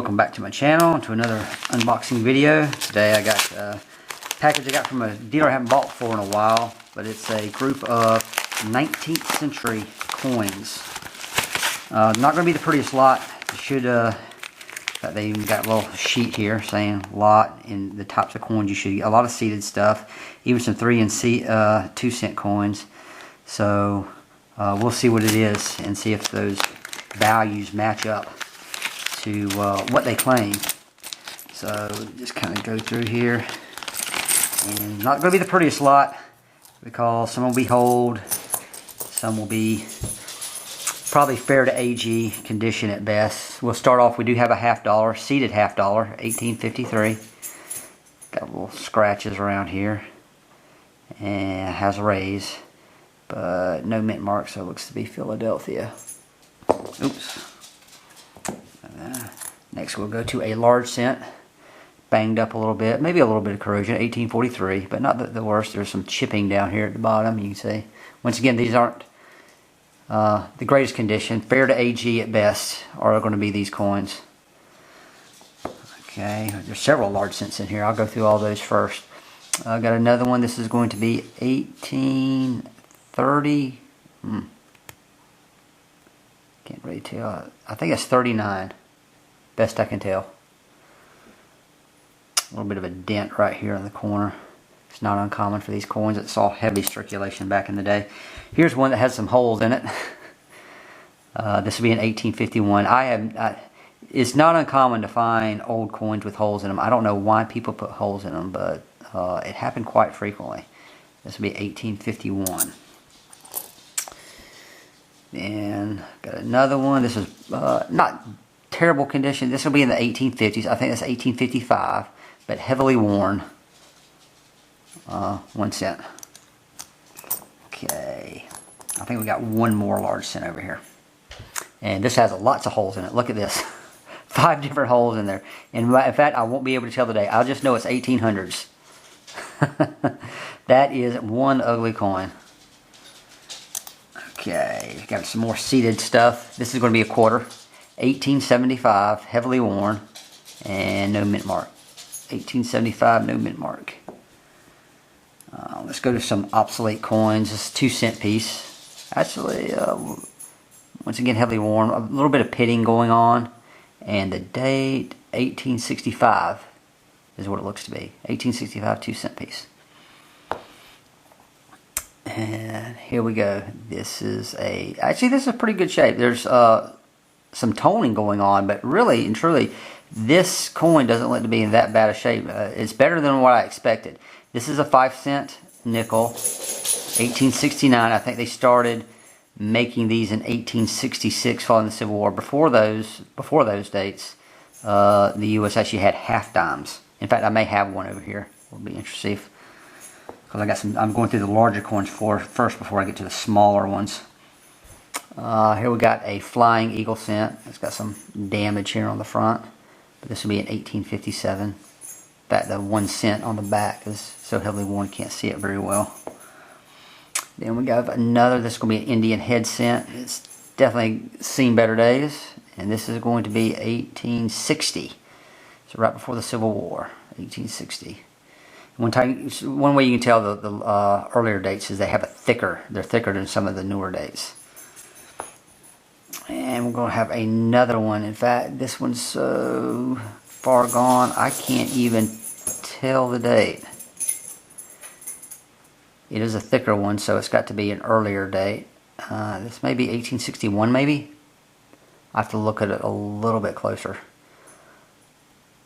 welcome back to my channel, to another unboxing video. Today I got a package I got from a dealer I haven't bought for in a while, but it's a group of 19th century coins. Not going to be the prettiest lot. It should, they even got a little sheet here saying lot and the types of coins you should get. A lot of seeded stuff, even some 3 and 2 cent coins. So we'll see what it is and see if those values match up to what they claim. So just kind of go through here, and not going to be the prettiest lot because some will be hold, some will be probably fair to AG condition at best. We'll start off, we do have a $50, seeded $50, 1853. Got little scratches around here, and has a raise, but no mint mark, so it looks to be Philadelphia. Oops. Next we'll go to a large cent, banged up a little bit, maybe a little bit of corrosion, 1843, but not the worst. There's some chipping down here at the bottom, you can see. Once again, these aren't the greatest condition. Fair to AG at best are going to be these coins. Okay, there's several large cents in here. I'll go through all those first. I got another one. This is going to be 1830. Can't really tell. I think it's 39. Best I can tell. A little bit of a dent right here in the corner. It's not uncommon for these coins. It saw heavy circulation back in the day. Here's one that has some holes in it. This will be in 1851. It's not uncommon to find old coins with holes in them. I don't know why people put holes in them, but it happened quite frequently. This will be 1851. And got another one. This is not terrible condition. This will be in the 1850s. I think that's 1855, but heavily worn. 1 cent. Okay. I think we got one more large cent over here. And this has lots of holes in it. Look at this. 5 different holes in there. And in fact, I won't be able to tell the day. I'll just know it's 1800s. That is one ugly coin. Okay, got some more seeded stuff. This is going to be a quarter. 1875, heavily worn, and no mint mark. 1875, no mint mark. Let's go to some obsolete coins. This is a 2 cent piece. Actually, once again, heavily worn. A little bit of pitting going on. And the date, 1865, is what it looks to be. 1865, 2 cent piece. And here we go. This is actually this is a pretty good shape. There's some toning going on, but really and truly, this coin doesn't look to be in that bad a shape. It's better than what I expected. This is a 5 cent nickel, 1869. I think they started making these in 1866 following the Civil War. Before those dates, the U.S. actually had half dimes. In fact, I may have one over here. It'll be interesting. Because I got some, I'm going through the larger coins first before I get to the smaller ones. Here we got a Flying Eagle cent. It's got some damage here on the front, but this will be in 1857. In fact, the 1 cent on the back is so heavily worn, can't see it very well. Then we got another. This is going to be an Indian head cent. It's definitely seen better days, and this is going to be 1860. So right before the Civil War, 1860. One way you can tell the earlier dates is they have they're thicker than some of the newer dates. And we're going to have another one. In fact, this one's so far gone, I can't even tell the date. It is a thicker one, so it's got to be an earlier date. This may be 1861, maybe? I have to look at it a little bit closer.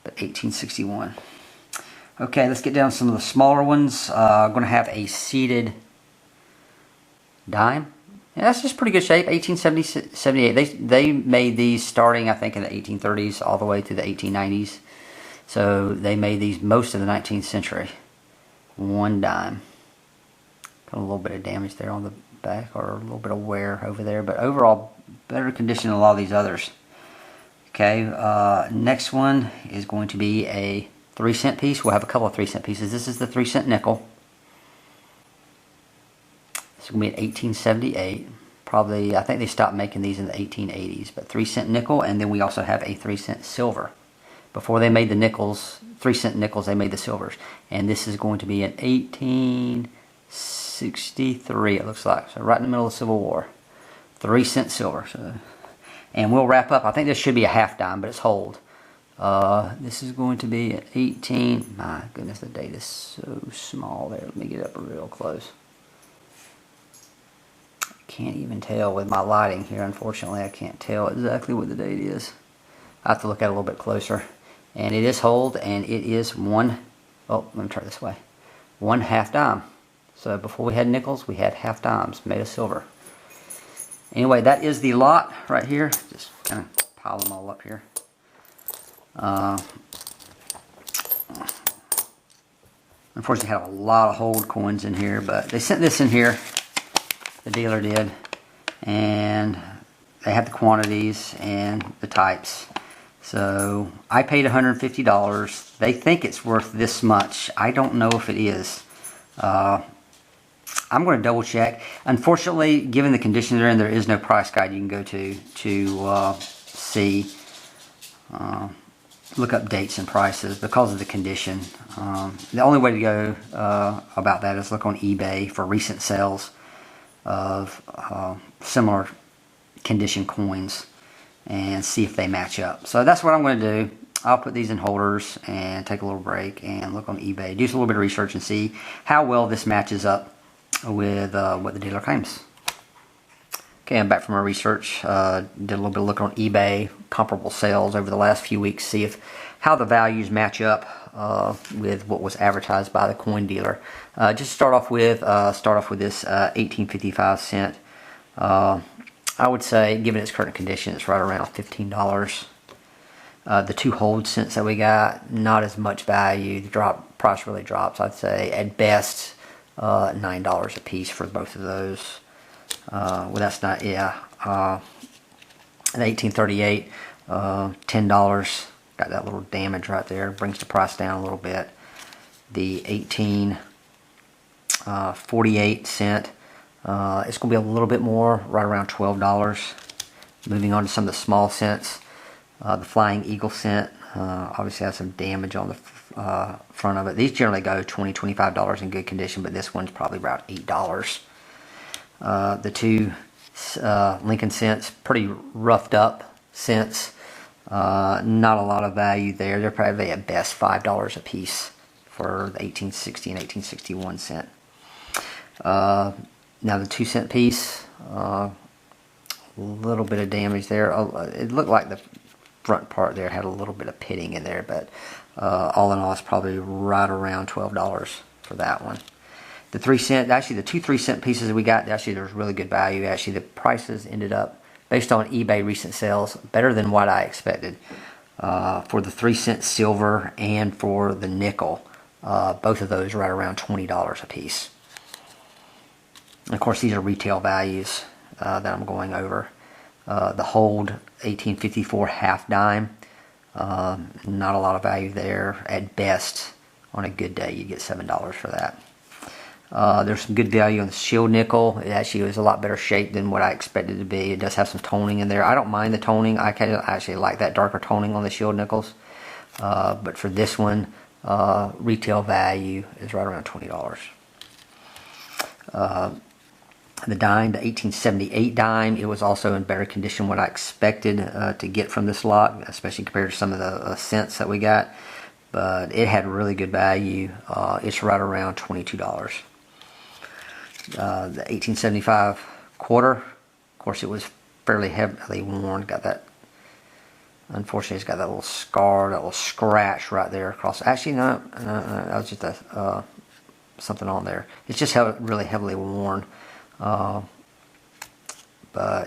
But 1861. Okay, let's get down to some of the smaller ones. I'm going to have a seeded dime. Yeah, that's just pretty good shape. 1878. They made these starting, I think, in the 1830s all the way to the 1890s. So they made these most of the 19th century. 1 dime. Got a little bit of damage there on the back, or a little bit of wear over there, but overall better condition than a lot of these others. Okay, next one is going to be a 3 cent piece. We'll have a couple of 3 cent pieces. This is the 3 cent nickel. It's going to be in 1878. Probably, I think they stopped making these in the 1880s. But 3 cent nickel, and then we also have a 3 cent silver Before they made the nickels, 3-cent nickels, they made the silvers. And this is going to be an 1863, it looks like. So right in the middle of the Civil War. 3-cent silver. So, and we'll wrap up. I think this should be a half dime, but it's hold. This is going to be an 18. My goodness, the date is so small there. Let me get up real close. I can't even tell with my lighting here. Unfortunately, I can't tell exactly what the date is. I have to look at it a little bit closer. And it is hold, and it is one. Oh, let me try this way. 1 half dime. So before we had nickels, we had half dimes made of silver. Anyway, that is the lot right here. Just kind of pile them all up here. Unfortunately, had a lot of hold coins in here, but they sent this in here. The dealer did, and they had the quantities and the types. So I paid $150. They think it's worth this much. I don't know if it is. I'm going to double check. Unfortunately, given the conditions they're in, there is no price guide you can go to see. Look up dates and prices because of the condition. The only way to go about that is look on eBay for recent sales of similar condition coins and see if they match up. So that's what I'm going to do. I'll put these in holders and take a little break and look on eBay, do a little bit of research and see how well this matches up with what the dealer claims. Okay, I'm back from my research. Did a little bit of look on eBay, comparable sales over the last few weeks, see if how the values match up with what was advertised by the coin dealer. Just start off with this 1855 cent. I would say, given its current condition, it's right around $15. The 2 hold cents that we got, not as much value. The price really drops. I'd say at best $9 a piece for both of those. Well, that's not, yeah. An 1838, $10. Got that little damage right there. Brings the price down a little bit. The 1848 cent. It's going to be a little bit more, right around $12. Moving on to some of the small cents. The Flying Eagle cent obviously has some damage on the front of it. These generally go $20, $25 in good condition, but this one's probably about $8. The 2 Lincoln cents, pretty roughed up cents. Not a lot of value there. They're probably at best $5 a piece for the 1860 and 1861 cent. Now the 2 cent piece, a little bit of damage there. It looked like the front part there had a little bit of pitting in there, but all in all, it's probably right around $12 for that one. The 3 cent, actually the 2 3-cent pieces that we got, actually there's really good value. Actually, the prices ended up, based on eBay recent sales, better than what I expected. For the 3-cent silver and for the nickel, both of those right around $20 a piece. And of course, these are retail values that I'm going over. The hold 1854 half dime, not a lot of value there. At best, on a good day, you get $7 for that. There's some good value on the shield nickel. It actually was a lot better shape than what I expected it to be. It does have some toning in there. I don't mind the toning. I actually like that darker toning on the shield nickels. But for this one, retail value is right around $20. The dime, the 1878 dime, it was also in better condition than what I expected to get from this lot, especially compared to some of the cents that we got. But it had really good value. It's right around $22. The 1875 quarter, of course, it was fairly heavily worn. Got that. Unfortunately, it's got that little scar, that little scratch right there across. Actually, no, that was just something on there. It's just really heavily worn. But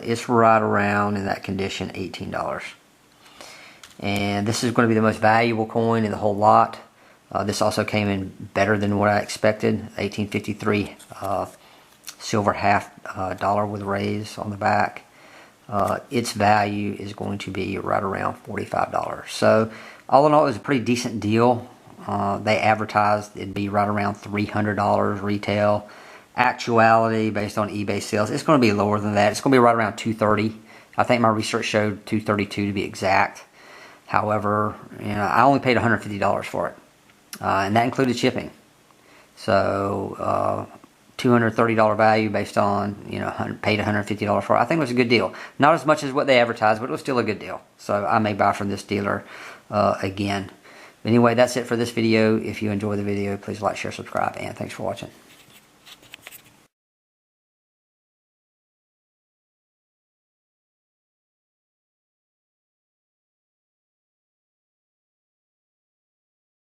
it's right around in that condition, $18. And this is going to be the most valuable coin in the whole lot. This also came in better than what I expected. 1853 silver half dollar with rays on the back. Its value is going to be right around $45. So all in all, it was a pretty decent deal. They advertised it'd be right around $300 retail. Actuality, based on eBay sales, it's going to be lower than that. It's going to be right around $230. I think my research showed $232 to be exact. However, I only paid $150 for it, and that included shipping. So $230 value based on paid $150 for it. I think it was a good deal. Not as much as what they advertised, but it was still a good deal. So I may buy from this dealer again. Anyway, that's it for this video. If you enjoy the video, please like, share, subscribe, and thanks for watching.